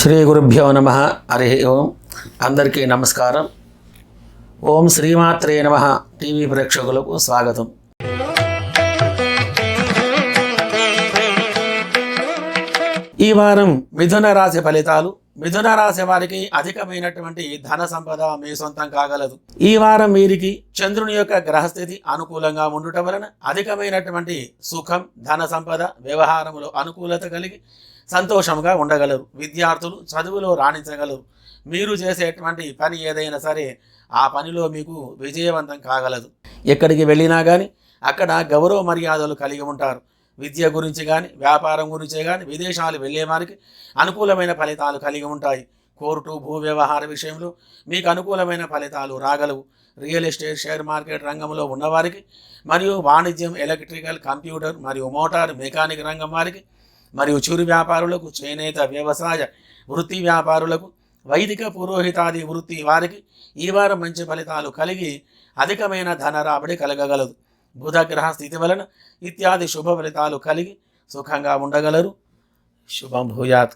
శ్రీ గురుభ్యో నమ. హరి ఓం. అందరికీ నమస్కారం. ఓం శ్రీమాత్రే నమ. టీవీ ప్రేక్షకులకు స్వాగతం. ఈ వారం మిథున రాశి ఫలితాలు. మిథున రాశి వారికి అధికమైనటువంటి ధన సంపద మీ సొంతం కాగలదు. ఈ వారం వీరికి చంద్రుని యొక్క గ్రహస్థితి అనుకూలంగా ఉండటం వలన అధికమైనటువంటి సుఖం, ధన సంపద, వ్యవహారములో అనుకూలత కలిగి సంతోషంగా ఉండగలరు. విద్యార్థులు చదువులో రాణించగలరు. మీరు చేసేటువంటి పని ఏదైనా సరే ఆ పనిలో మీకు విజయవంతం కాగలదు. ఎక్కడికి వెళ్ళినా కానీ అక్కడ గౌరవ మర్యాదలు కలిగి ఉంటారు. విద్య గురించి కానీ వ్యాపారం గురించే కానీ విదేశాలు వెళ్ళే వారికి అనుకూలమైన ఫలితాలు కలిగి ఉంటాయి. కోర్టు, భూ వ్యవహార విషయంలో మీకు అనుకూలమైన ఫలితాలు రాగలవు. రియల్ ఎస్టేట్, షేర్ మార్కెట్ రంగంలో ఉన్నవారికి మరియు వాణిజ్యం, ఎలక్ట్రికల్, కంప్యూటర్ మరియు మోటార్ మెకానిక్ రంగం వారికి మరియు చిరు వ్యాపారులకు, చేనేత, వ్యవసాయ వృత్తి వ్యాపారులకు, వైదిక పురోహితాది వృత్తి వారికి ఈ వారం మంచి ఫలితాలు కలిగి అధికమైన ధన రాబడి కలగగలదు. బుధగ్రహ స్థితి వలన ఇత్యాది శుభ ఫలితాలు కలిగి సుఖంగా ఉండగలరు. శుభం భూయాత్.